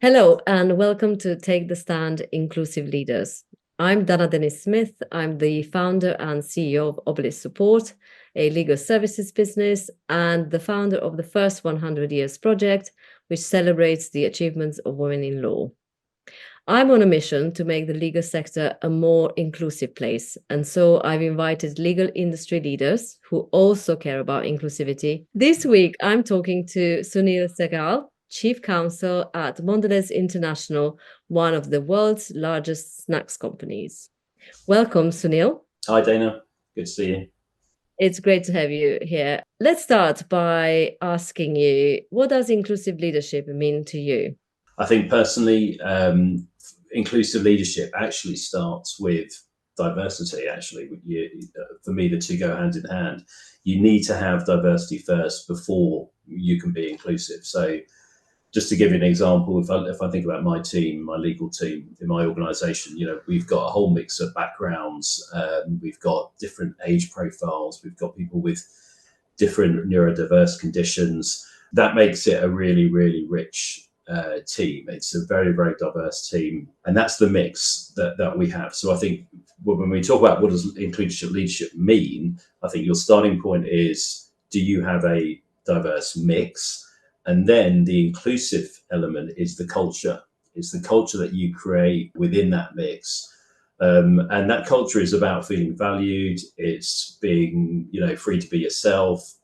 Hello, and welcome to Take the Stand Inclusive Leaders. I'm Dana Denis-Smith. I'm the founder and CEO of Obelisk Support, a legal services business, and the founder of the First 100 Years Project, which celebrates the achievements of women in law. I'm on a mission to make the legal sector a more inclusive place, and so I've invited legal industry leaders who also care about inclusivity. This week, I'm talking to Sunil Sehgal, Chief Counsel at Mondelez International, one of the world's largest snacks companies. Welcome, Sunil. Hi, Dana. Good to see you. It's great to have you here. Let's start by asking you, what does inclusive leadership mean to you? I think personally, inclusive leadership actually starts with diversity. Actually, for me, the two go hand in hand. You need to have diversity first before you can be inclusive. So, just to give you an example, if I think about my team, my legal team in my organisation, we've got a whole mix of backgrounds. We've got different age profiles. We've got people with different neurodiverse conditions. That makes it a really, really rich team. It's a very, very diverse team, and that's the mix that we have. So I think when we talk about what does inclusive leadership mean, I think your starting point is, do you have a diverse mix? And then the inclusive element is the culture. It's the culture that you create within that mix. And that culture is about feeling valued. It's being, free to be yourself,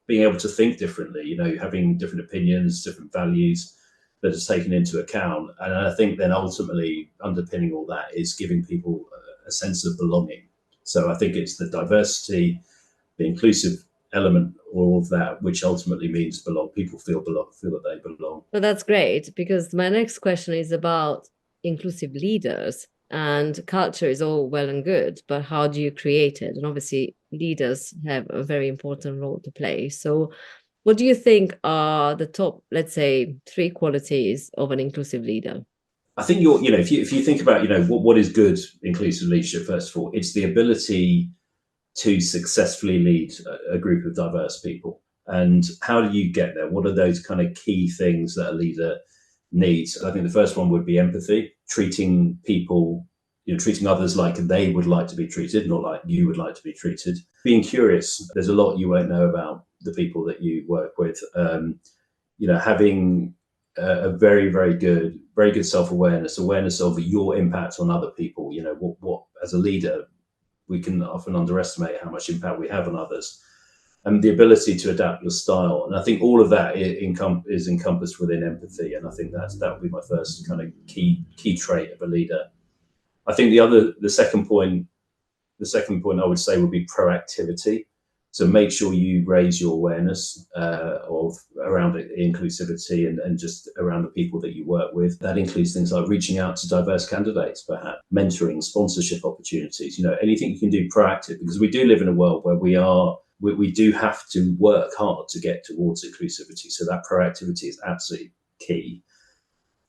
being able to think differently, having different opinions, different values that is taken into account. And I think then ultimately underpinning all that is giving people a sense of belonging. So I think it's the diversity, the inclusive element, all of that, which ultimately means people feel that they belong. Well, that's great, because my next question is about inclusive leaders. And culture is all well and good, but how do you create it? And obviously, leaders have a very important role to play. So, what do you think are the top, let's say, 3 qualities of an inclusive leader? I think if you think about, what is good inclusive leadership, first of all, it's the ability to successfully lead a group of diverse people. And how do you get there? What are those kind of key things that a leader needs? I think the first one would be empathy, treating people, treating others like they would like to be treated, not like you would like to be treated. Being curious. There's a lot you won't know about the people that you work with. Having a very, very good self-awareness, awareness of your impact on other people. What as a leader, we can often underestimate how much impact we have on others, and the ability to adapt your style. And I think all of that is encompassed within empathy. And I think that would be my first kind of key trait of a leader. I think the second point I would say would be proactivity. So make sure you raise your awareness of around inclusivity and just around the people that you work with. That includes things like reaching out to diverse candidates, perhaps mentoring, sponsorship opportunities. Anything you can do proactive, because we do live in a world where we do have to work hard to get towards inclusivity. So that proactivity is absolutely key.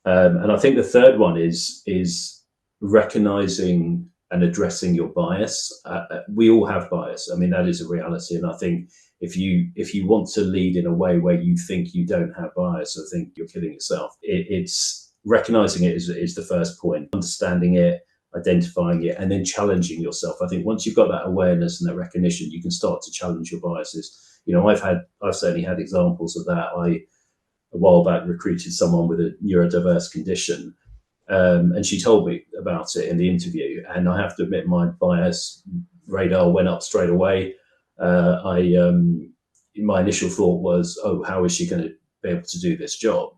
And I think the third one is recognizing and addressing your bias. We all have bias. I mean, that is a reality. And I think if you want to lead in a way where you think you don't have bias, I think you're kidding yourself. It's recognizing it is the first point, understanding it, identifying it, and then challenging yourself. I think once you've got that awareness and that recognition, you can start to challenge your biases. I've certainly had examples of that. A while back recruited someone with a neurodiverse condition. And she told me about it in the interview, and I have to admit my bias radar went up straight away. My initial thought was, oh, how is she going to be able to do this job?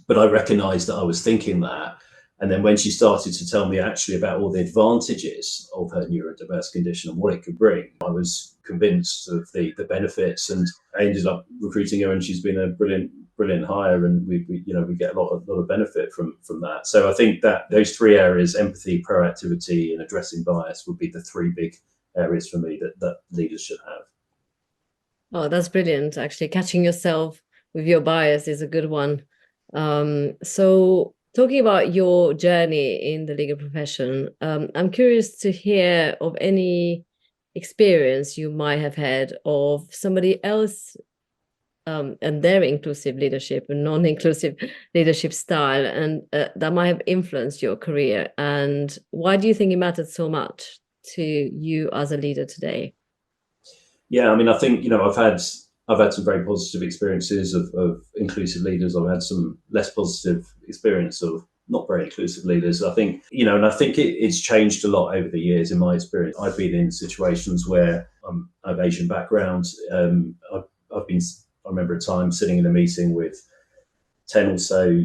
But I recognized that I was thinking that. And then when she started to tell me actually about all the advantages of her neurodiverse condition and what it could bring, I was convinced of the benefits, and I ended up recruiting her, and she's been a brilliant hire, and we get a lot of benefit from that. So I think that those 3 areas, empathy, proactivity, and addressing bias, would be the 3 big areas for me that leaders should have. Oh, that's brilliant. Actually, catching yourself with your bias is a good one. So talking about your journey in the legal profession, I'm curious to hear of any experience you might have had of somebody else and their inclusive leadership and non-inclusive leadership style, and that might have influenced your career. And why do you think it mattered so much to you as a leader today? Yeah, I mean, I think, I've had some very positive experiences of inclusive leaders. I've had some less positive experience of not very inclusive leaders. I think, and I think it's changed a lot over the years in my experience. I've been in situations where I have Asian background. I remember a time sitting in a meeting with 10 or so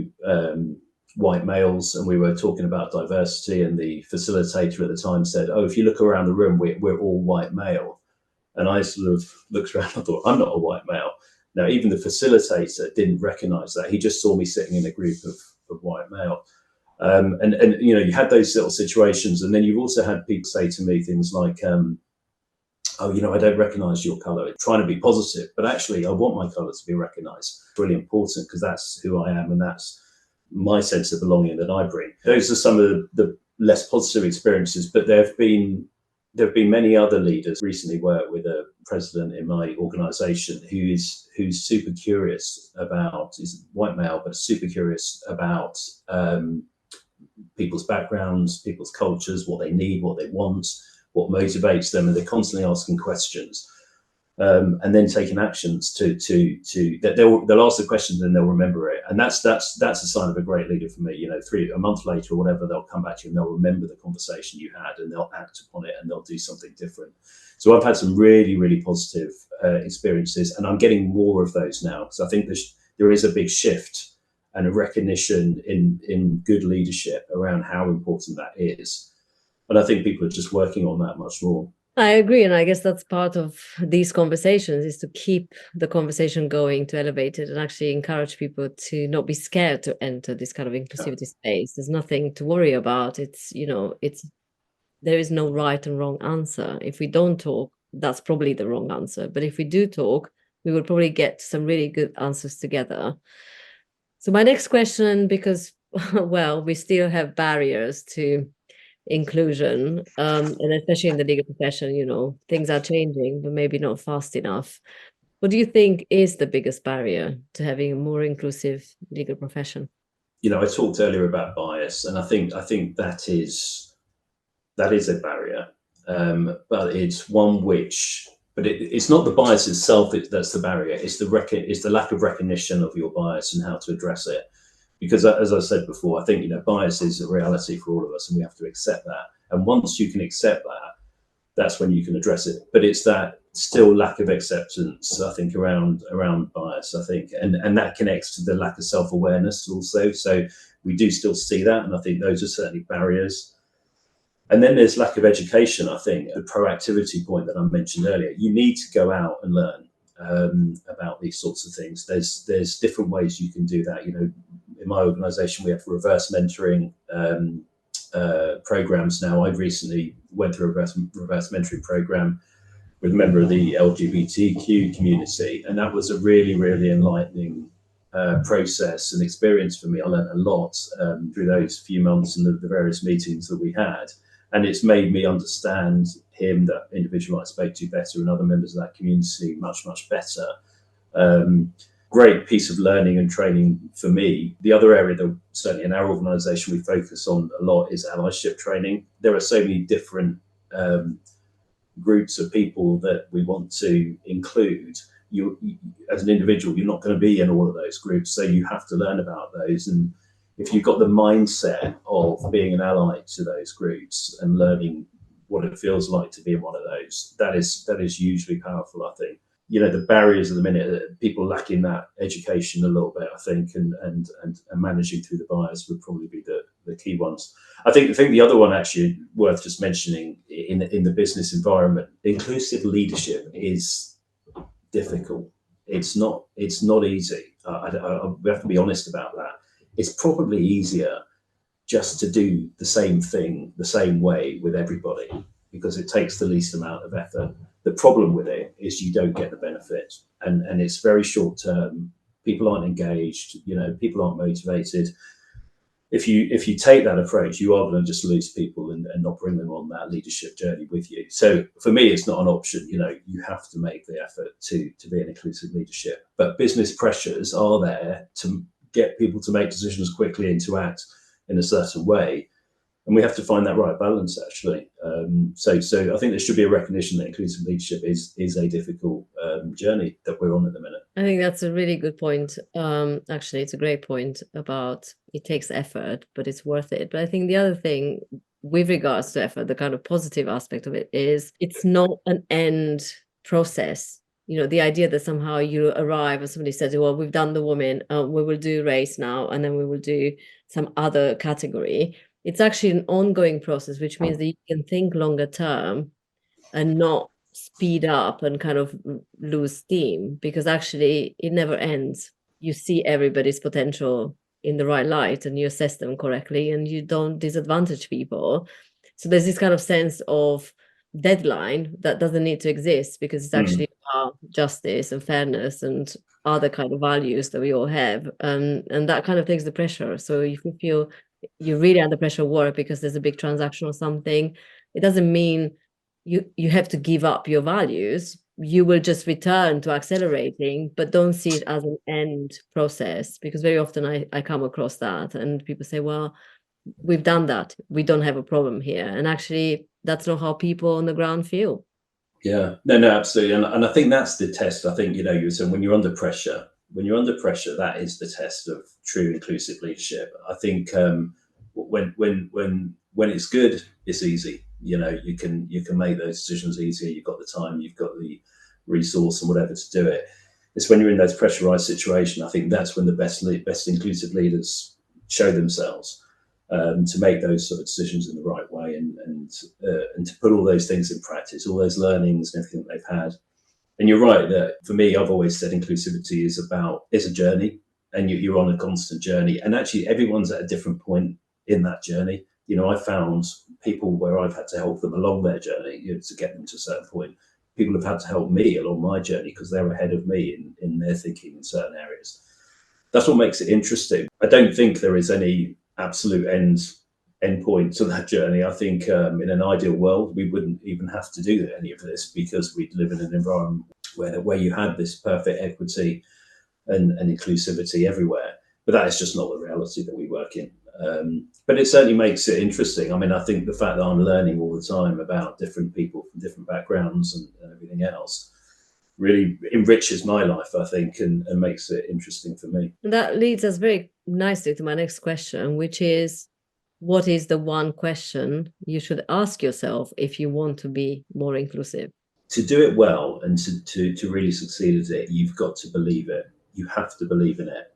white males, and we were talking about diversity, and the facilitator at the time said, "Oh, if you look around the room, we're all white male." And I sort of looked around and thought, I'm not a white male. Now, even the facilitator didn't recognize that. He just saw me sitting in a group of white male. And you had those little situations. And then you've also had people say to me things like, "Oh, I don't recognize your color." Trying to be positive, but actually I want my color to be recognized. It's really important because that's who I am, and that's my sense of belonging that I bring. Those are some of the less positive experiences, but there have been many other leaders. Recently worked with a president in my organization who's super curious about, he's a white male, but super curious about people's backgrounds, people's cultures, what they need, what they want, what motivates them, and they're constantly asking questions. And then taking actions to they'll ask the questions and they'll remember it, and that's a sign of a great leader for me. A month later or whatever, they'll come back to you and they'll remember the conversation you had, and they'll act upon it, and they'll do something different. So I've had some really, really positive experiences, and I'm getting more of those now. So I think there is a big shift and a recognition in good leadership around how important that is, and I think people are just working on that much more. I agree, and I guess that's part of these conversations, is to keep the conversation going, to elevate it, and actually encourage people to not be scared to enter this kind of inclusivity space. There's nothing to worry about. There is no right and wrong answer. If we don't talk, that's probably the wrong answer. But if we do talk, we will probably get some really good answers together. So my next question, because well, we still have barriers to inclusion, and especially in the legal profession, things are changing, but maybe not fast enough. What do you think is the biggest barrier to having a more inclusive legal profession? I talked earlier about bias, and I think that is a barrier, but it's one which, but it's not the bias itself that's the barrier. It's the lack of recognition of your bias and how to address it. Because as I said before, I think bias is a reality for all of us, and we have to accept that. And once you can accept that, that's when you can address it. But it's that still lack of acceptance, I think, around bias, I think, and that connects to the lack of self-awareness also. So we do still see that, and I think those are certainly barriers. And then there's lack of education. I think the proactivity point that I mentioned earlier, you need to go out and learn about these sorts of things. There's different ways you can do that. In my organization, we have reverse mentoring programs now. I recently went through a reverse mentoring program with a member of the LGBTQ community, and that was a really, really enlightening process and experience for me. I learned a lot through those few months and the various meetings that we had, and it's made me understand him, that individual I spoke to, better, and other members of that community much, much better. Great piece of learning and training for me. The other area that certainly in our organization we focus on a lot is allyship training. There are so many different groups of people that we want to include. You as an individual, you're not going to be in all of those groups, so you have to learn about those. And if you've got the mindset of being an ally to those groups and learning what it feels like to be in one of those, that is hugely powerful, I think. The barriers at the minute, people lacking that education a little bit, I think, and managing through the bias would probably be the key ones. I think the other one actually worth just mentioning in the business environment, inclusive leadership is difficult. It's not easy. We have to be honest about that. It's probably easier just to do the same thing the same way with everybody, because it takes the least amount of effort. The problem with it is you don't get the benefit, and it's very short term. People aren't engaged, people aren't motivated. if you take that approach, you are going to just lose people and not bring them on that leadership journey with you. So for me, it's not an option. You have to make the effort to be an inclusive leadership. But business pressures are there to get people to make decisions quickly and to act in a certain way. And we have to find that right balance, actually. So I think there should be a recognition that inclusive leadership is a difficult journey that we're on at the minute. I think that's a really good point. Actually, it's a great point about it takes effort, but it's worth it. But I think the other thing with regards to effort, the kind of positive aspect of it is it's not an end process. The idea that somehow you arrive and somebody says, well, we've done the woman, we will do race now, and then we will do some other category. It's actually an ongoing process, which means that you can think longer term and not speed up and kind of lose steam, because actually it never ends. You see everybody's potential in the right light and you assess them correctly and you don't disadvantage people. So there's this kind of sense of deadline that doesn't need to exist, because it's actually about justice and fairness and other kind of values that we all have. And that kind of takes the pressure. So if you feel you're really under pressure at work because there's a big transaction or something, it doesn't mean you have to give up your values. You will just return to accelerating, but don't see it as an end process, because very often I come across that and people say, well, we've done that, we don't have a problem here. And actually that's not how people on the ground feel. Yeah, no, absolutely. And I think that's the test. I think, you were saying when you're under pressure, that is the test of true inclusive leadership. I think when it's good, it's easy. You can make those decisions easier. You've got the time, you've got the resource and whatever to do it. It's when you're in those pressurized situations, I think that's when the best inclusive leaders show themselves. To make those sort of decisions in the right way and to put all those things in practice, all those learnings and everything that they've had. And you're right that for me, I've always said inclusivity is a journey, and you're on a constant journey. And actually, everyone's at a different point in that journey. I found people where I've had to help them along their journey to get them to a certain point. People have had to help me along my journey because they're ahead of me in their thinking in certain areas. That's what makes it interesting. I don't think there is any absolute end point to that journey. I think in an ideal world, we wouldn't even have to do any of this, because we'd live in an environment where you had this perfect equity and inclusivity everywhere. But that is just not the reality that we work in. But it certainly makes it interesting. I mean, I think the fact that I'm learning all the time about different people from different backgrounds and everything else really enriches my life, I think, and makes it interesting for me. And that leads us very nicely to my next question, which is, what is the one question you should ask yourself if you want to be more inclusive? To do it well and to really succeed at it, you've got to believe it. You have to believe in it.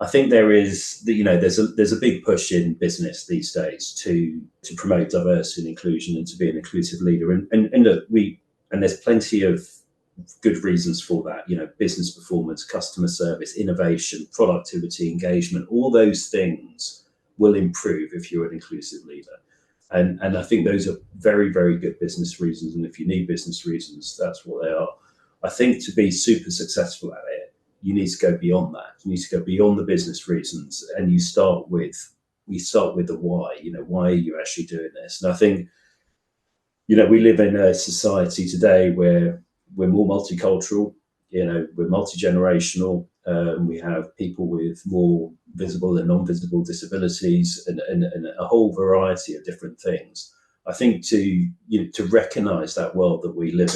I think there's a big push in business these days to promote diversity and inclusion and to be an inclusive leader. And look, there's plenty of good reasons for that. Business performance, customer service, innovation, productivity, engagement, all those things will improve if you're an inclusive leader. And I think those are very, very good business reasons. And if you need business reasons, that's what they are. I think to be super successful at it, you need to go beyond that. You need to go beyond the business reasons, and you start with the why. Why are you actually doing this? And I think, we live in a society today where we're more multicultural, we're multi-generational. We have people with more visible and non-visible disabilities and a whole variety of different things. I think to recognize that world that we live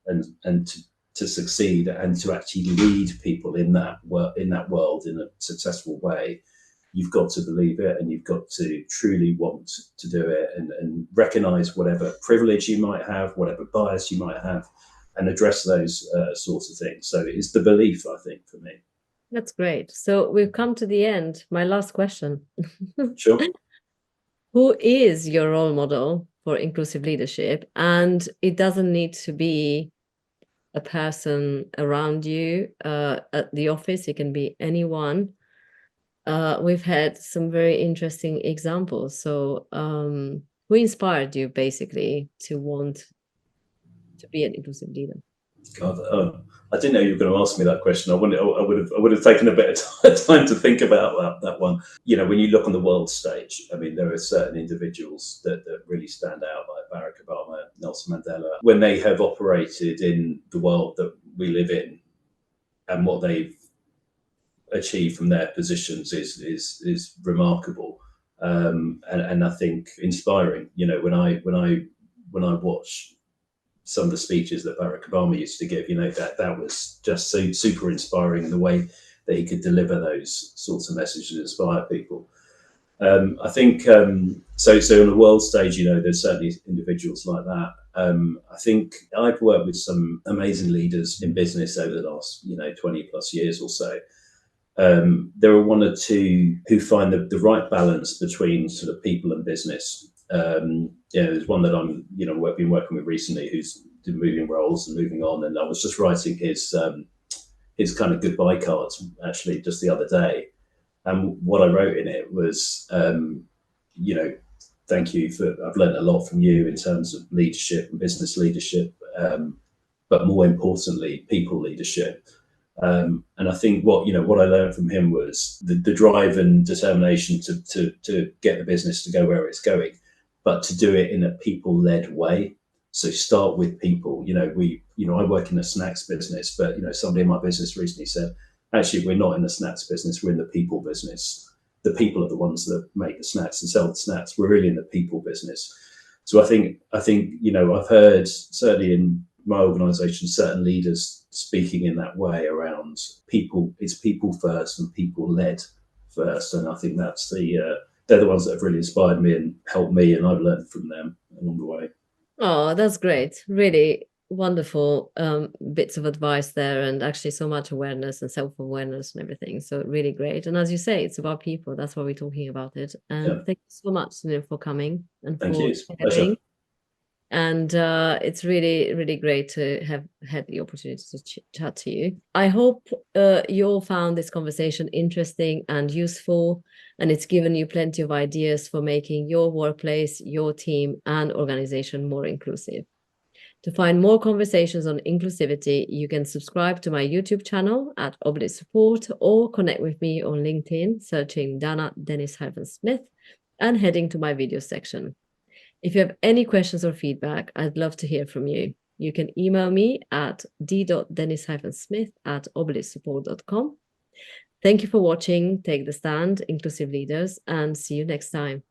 in and to succeed and to actually lead people in that world in a successful way, you've got to believe it, and you've got to truly want to do it and recognize whatever privilege you might have, whatever bias you might have, and address those sorts of things. So it's the belief, I think, for me. That's great. So we've come to the end. My last question. Sure. Who is your role model for inclusive leadership? And it doesn't need to be a person around you at the office. It can be anyone. We've had some very interesting examples. So who inspired you basically to want to be an inclusive leader? God, I didn't know you were going to ask me that question. I would have taken a bit of time to think about that one. You know, when you look on the world stage, I mean, there are certain individuals that really stand out, like Barack Obama, Nelson Mandela, when they have operated in the world that we live in, and what they've achieved from their positions is remarkable, and I think inspiring. You know, when I watch some of the speeches that Barack Obama used to give, you know, that was just so super inspiring in the way that he could deliver those sorts of messages and inspire people. I think so on the world stage, you know, there's certainly individuals like that. I think I've worked with some amazing leaders in business over the last, you know, 20 plus years or so. There are one or two who find the right balance between sort of people and business. Yeah, there's one that I'm, you know, been working with recently who's moving roles and moving on, and I was just writing his kind of goodbye cards actually just the other day, and what I wrote in it was, you know, thank you for, I've learned a lot from you in terms of leadership and business leadership, but more importantly, people leadership. And I think what I learned from him was the drive and determination to get the business to go where it's going, but to do it in a people-led way. So start with people. You know, I work in a snacks business, but you know, somebody in my business recently said, actually, we're not in the snacks business, we're in the people business. The people are the ones that make the snacks and sell the snacks. We're really in the people business. So I think, you know, I've heard certainly in my organization, certain leaders speaking in that way around people. It's people first and people led first. And I think that's they're the ones that have really inspired me and helped me, and I've learned from them along the way. Oh, that's great. Really wonderful bits of advice there, and actually so much awareness and self-awareness and everything. So really great. And as you say, it's about people. That's why we're talking about it. And Yeah. thank you so much, Sunil, for coming and Thank for you. It's a pleasure. sharing. And it's really, really great to have had the opportunity to chat to you. I hope you all found this conversation interesting and useful, and it's given you plenty of ideas for making your workplace, your team, and organization more inclusive. To find more conversations on inclusivity, you can subscribe to my YouTube channel at Oblit Support, or connect with me on LinkedIn, searching Dana Denis-Smith and heading to my video section. If you have any questions or feedback, I'd love to hear from you. You can email me at d.denis-smith@oblitsupport.com. Thank you for watching Take the Stand, Inclusive Leaders, and see you next time.